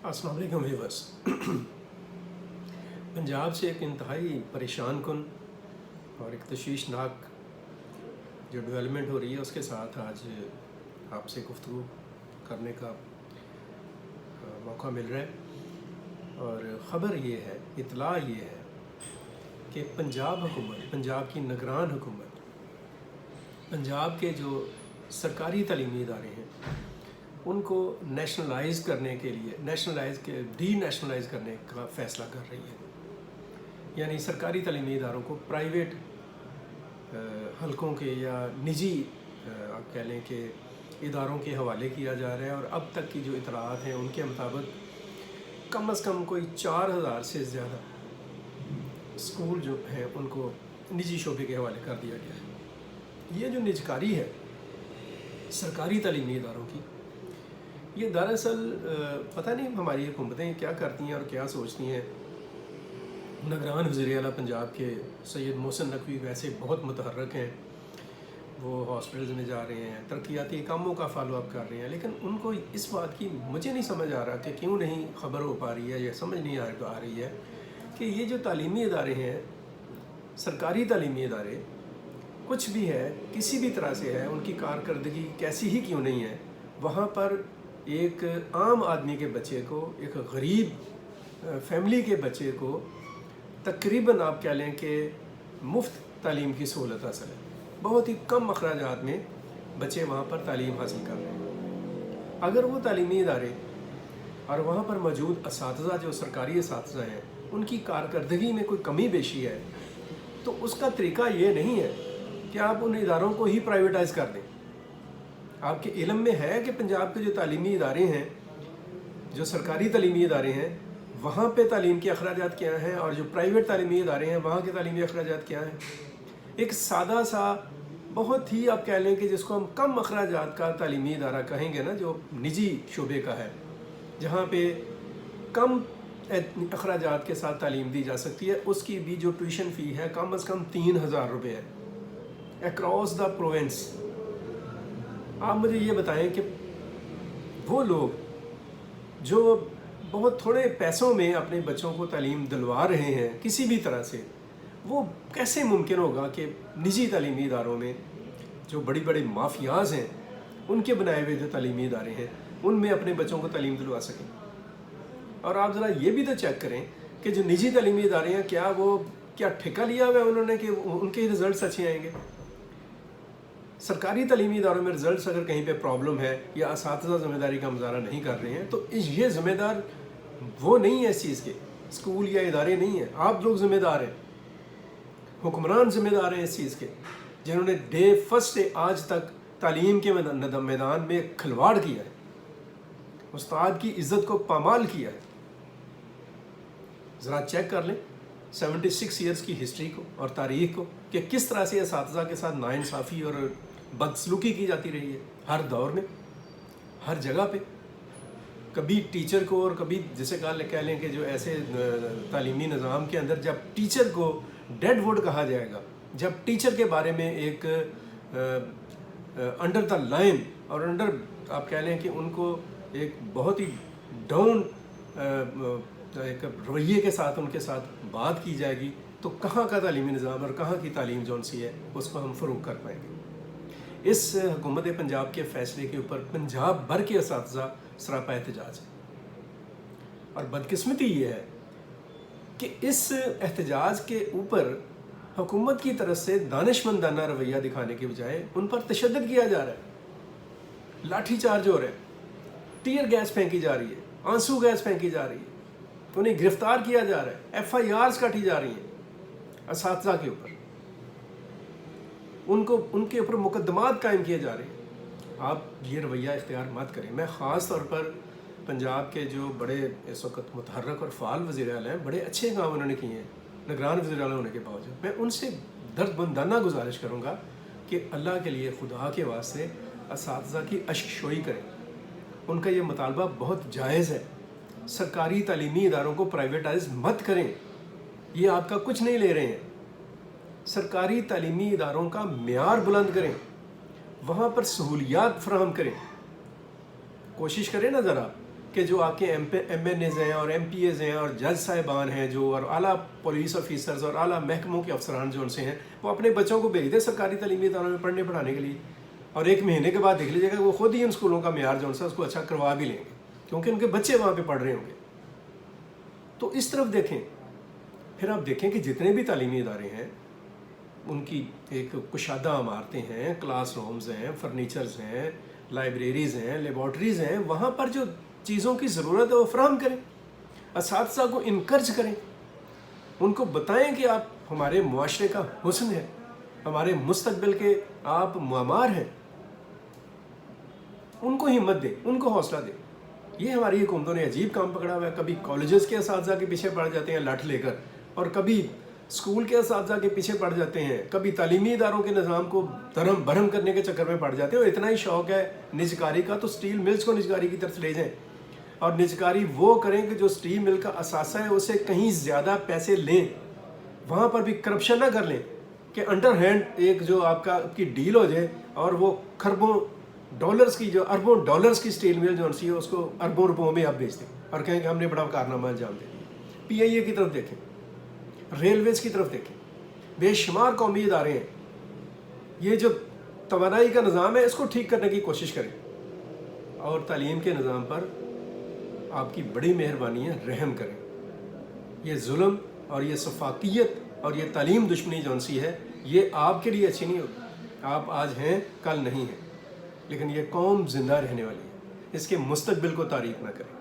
अस्सलाम वालेकुम व्यूअर्स। पंजाब से एक इंतहाई परेशान कुन और एक तशवीशनाक जो डेवलपमेंट हो रही है उसके साथ आज आपसे गुफ्तगू करने का मौका मिल रहा है। और ख़बर ये है, इतला ये है कि पंजाब हुकूमत, पंजाब की निगरान हुकूमत, पंजाब के जो सरकारी तालीमी इदारे हैं उनको नेशनलाइज करने के लिए डी नेशनलाइज करने का फ़ैसला कर रही है। यानी सरकारी तालीमी इदारों को प्राइवेट हलकों के या निजी आप कह लें कि इदारों के हवाले किया जा रहा है। और अब तक की जो इतलात हैं उनके मुताबिक कम अज़ कम कोई 4000 से ज़्यादा स्कूल जो हैं उनको निजी शोबे के हवाले कर दिया गया है। ये जो निजकारी है सरकारी तालीमी इदारों की, ये दरअसल पता नहीं हमारी हुकूमतें क्या करती हैं और क्या सोचती हैं। निगरान वज़ीर आला पंजाब के सैयद मोहसिन नकवी वैसे बहुत मुतहर्रिक हैं, वो हॉस्पिटल्स में जा रहे हैं, तरक्याती कामों का फॉलो अप कर रहे हैं, लेकिन उनको इस बात की मुझे नहीं समझ आ रहा कि क्यों नहीं ख़बर हो पा रही है या समझ नहीं आ रही है कि ये जो तालीमी इदारे हैं, सरकारी तालीमी इदारे कुछ भी है, किसी भी तरह से है, उनकी कारकर्दगी कैसी ही क्यों नहीं है, वहाँ पर एक आम आदमी के बच्चे को, एक गरीब फैमिली के बच्चे को तकरीबन आप कह लें कि मुफ्त तालीम की सहूलत हासिल है। बहुत ही कम अखराजात में बच्चे वहाँ पर तालीम हासिल कर रहे हैं। अगर वो तालीमी इदारे और वहाँ पर मौजूद असातिज़ा जो सरकारी असातिज़ा हैं उनकी कारकर्दगी में कोई कमी बेशी है तो उसका तरीका ये नहीं है कि आप उन इदारों को ही प्राइवेटाइज़ कर दें। आपके इल्म में है कि पंजाब के जो तालीमी इदारे हैं, जो सरकारी तालीमी इदारे हैं, वहाँ पे तालीम के अखराजात क्या हैं और जो प्राइवेट तालीमी इदारे हैं वहाँ के तालीमी अखराजात क्या हैं। एक सादा सा बहुत ही आप कह लें कि जिसको हम कम अखराजात का तालीमी इदारा कहेंगे ना, जो निजी शोबे का है, जहाँ पे कम अखराजात के साथ तालीम दी जा सकती है, उसकी भी जो ट्यूशन फ़ी है कम अज़ कम 3000 रुपये है अक्रॉस द प्रोविंस। आप मुझे ये बताएं कि वो लोग जो बहुत थोड़े पैसों में अपने बच्चों को तालीम दिलवा रहे हैं किसी भी तरह से, वो कैसे मुमकिन होगा कि निजी तालीमी इदारों में जो बड़ी बड़ी माफियाज हैं उनके बनाए हुए जो तालीमी इदारे हैं उनमें अपने बच्चों को तालीम दिलवा सकें। और आप ज़रा ये भी तो चेक करें कि जो निजी तालीमी इदारे हैं क्या ठेका लिया हुआ है उन्होंने कि उनके रिज़ल्ट अच्छे आएंगे। सरकारी तालीमी इदारों में रिज़ल्ट अगर कहीं पे प्रॉब्लम है या असातिज़ा ज़िम्मेदारी का मुज़ाहरा नहीं कर रहे हैं तो ये ज़िम्मेदार वो नहीं है इस चीज़ के, स्कूल या इदारे नहीं हैं, आप लोग ज़िम्मेदार हैं, हुक्मरान ज़िम्मेदार हैं इस चीज़ के, जिन्होंने डे फर्स्ट से आज तक तालीम के मैदान में खिलवाड़ किया है, उस्ताद की इज़्ज़त को पामाल किया है। ज़रा चेक कर लें 76 ईयर्स की हिस्ट्री को और तारीख़ को कि किस तरह से असातिज़ा के साथ नाइंसाफ़ी और बदसलूकी की जाती रही है हर दौर में, हर जगह पे। कभी टीचर को और कभी जिसे कह लें कि जो ऐसे तालीमी निज़ाम के अंदर जब टीचर को डेड वुड कहा जाएगा, जब टीचर के बारे में एक अंडर द लाइन और अंडर आप कह लें कि उनको एक बहुत ही डाउन एक रवैये के साथ उनके साथ बात की जाएगी तो कहाँ का तालीमी निज़ाम और कहाँ की तालीम जौन सी है उसको हम फ़रोग़ कर पाएंगे। इस हुकूमत पंजाब के फ़ैसले के ऊपर पंजाब भर के असातिज़ा सरापा एहतजाज है। और बदकिस्मती ये है कि इस एहतजाज के ऊपर हुकूमत की तरफ से दानिशमंदाना रवैया दिखाने के बजाय उन पर तशद्दुद किया जा रहा है, लाठी चार्ज हो रहा है, टीयर गैस फेंकी जा रही है, आंसू गैस फेंकी जा रही है, उन्हें गिरफ्तार किया जा रहा है, FIRs काटी जा रही हैं असातिज़ा के ऊपर, उनके ऊपर मुकदमात कायम किए जा रहे हैं। आप ये रवैया इख्तियार मत करें। मैं ख़ास तौर पर पंजाब के जो बड़े इस वक्त मुतहर्रिक और फ़ाल वज़ीर आला हैं, बड़े अच्छे काम उन्होंने किए हैं निगरान वज़ीर आला होने के बावजूद, मैं उनसे दर्दमंदाना गुजारिश करूँगा कि अल्लाह के लिए, खुदा के वास्ते असातिज़ा की अश्कशोई करें। उनका ये मुतालबा बहुत जायज़ है। सरकारी तालीमी इदारों को प्राइवेटाइज मत करें, ये आपका कुछ नहीं ले रहे हैं। सरकारी तालीमी इदारों का मेयार बुलंद करें, वहाँ पर सहूलियात फराहम करें। कोशिश करें ना ज़रा کہ جو آپ کے ایم این ایز ہیں اور ایم پی ایز ہیں اور جج صاحبان ہیں جو، اور اعلیٰ پولیس آفیسرز اور اعلیٰ محکموں کے افسران جو ان سے ہیں، وہ اپنے بچوں کو بھیج دیں سرکاری تعلیمی اداروں میں پڑھنے پڑھانے کے لیے، اور 1 مہینے کے بعد دیکھ لیجیے گا وہ خود ہی ان اسکولوں کا معیار جو ان سے اس کو اچھا کروا بھی لیں گے، کیونکہ ان کے بچے وہاں پہ پڑھ رہے ہوں گے۔ تو اس طرف دیکھیں، پھر آپ دیکھیں کہ جتنے بھی تعلیمی ادارے ہیں ان کی ایک کشادہ عمارتیں ہیں، کلاس رومز ہیں، فرنیچرز ہیں، لائبریریز ہیں، لیبارٹریز ہیں، وہاں پر جو چیزوں کی ضرورت ہے وہ فراہم کریں، اساتذہ کو انکرج کریں، ان کو بتائیں کہ آپ ہمارے معاشرے کا حسن ہے، ہمارے مستقبل کے آپ معمار ہیں، ان کو ہمت دیں، ان کو حوصلہ دیں۔ یہ ہماری حکومتوں نے عجیب کام پکڑا ہوا ہے، کبھی کالجز کے اساتذہ کے پیچھے پڑ جاتے ہیں لٹ لے کر، اور کبھی اسکول کے اساتذہ کے پیچھے پڑ جاتے ہیں، کبھی تعلیمی اداروں کے نظام کو درہم برہم کرنے کے چکر میں پڑ جاتے ہیں، اور اتنا ہی شوق ہے نجکاری کا تو سٹیل ملز کو نجکاری کی طرف لے جائیں، اور نجکاری وہ کریں کہ جو سٹیل مل کا اثاثہ ہے اسے کہیں زیادہ پیسے لیں، وہاں پر بھی کرپشن نہ کر لیں کہ انڈر ہینڈ ایک جو آپ کی ڈیل ہو جائے اور وہ خربوں ڈالرز کی، جو اربوں ڈالرز کی سٹیل مل جو سی ہے اس کو اربوں روپوں میں آپ بیچ دیں اور کہیں کہ ہم نے بڑا کارنامہ انجام دے دیا۔ پی آئی اے کی طرف دیکھیں، ریلویز کی طرف دیکھیں، بے شمار قومی ادارے ہیں، یہ جو توانائی کا نظام ہے اس کو ٹھیک کرنے کی کوشش کریں، اور تعلیم کے نظام پر آپ کی بڑی مہربانی ہے، رحم کریں۔ یہ ظلم اور یہ سفاکیت اور یہ تعلیم دشمنی جون سی ہے، یہ آپ کے لیے اچھی نہیں ہوگی۔ آپ آج ہیں کل نہیں ہیں، لیکن یہ قوم زندہ رہنے والی ہے، اس کے مستقبل کو تاریک نہ کریں۔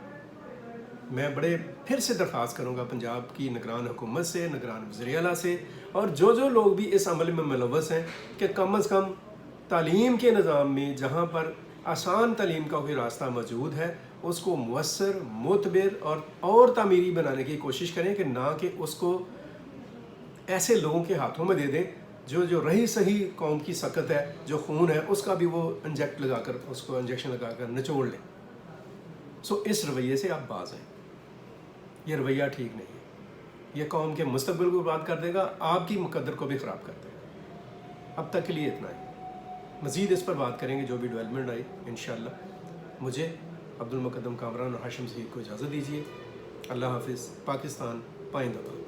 میں بڑے پھر سے درخواست کروں گا پنجاب کی نگران حکومت سے، نگران وزیر اعلیٰ سے، اور جو لوگ بھی اس عمل میں ملوث ہیں، کہ کم از کم تعلیم کے نظام میں جہاں پر آسان تعلیم کا کوئی راستہ موجود ہے اس کو مؤثر، معتبر اور تعمیری بنانے کی کوشش کریں، کہ نہ کہ اس کو ایسے لوگوں کے ہاتھوں میں دے دیں جو رہی صحیح قوم کی سکت ہے، جو خون ہے اس کا بھی وہ انجیکشن لگا کر نچوڑ لیں۔ اس رویے سے آپ باز ہیں، یہ رویہ ٹھیک نہیں ہے، یہ قوم کے مستقبل کو برباد کر دے گا، آپ کی مقدر کو بھی خراب کر دے گا۔ اب تک کے لیے اتنا ہے، مزید اس پر بات کریں گے جو بھی ڈیولپمنٹ آئی انشاءاللہ۔ مجھے عبد المقدم کامران اور ہاشم ظہیر کو اجازت دیجیے۔ اللہ حافظ۔ پاکستان پائندہ باد۔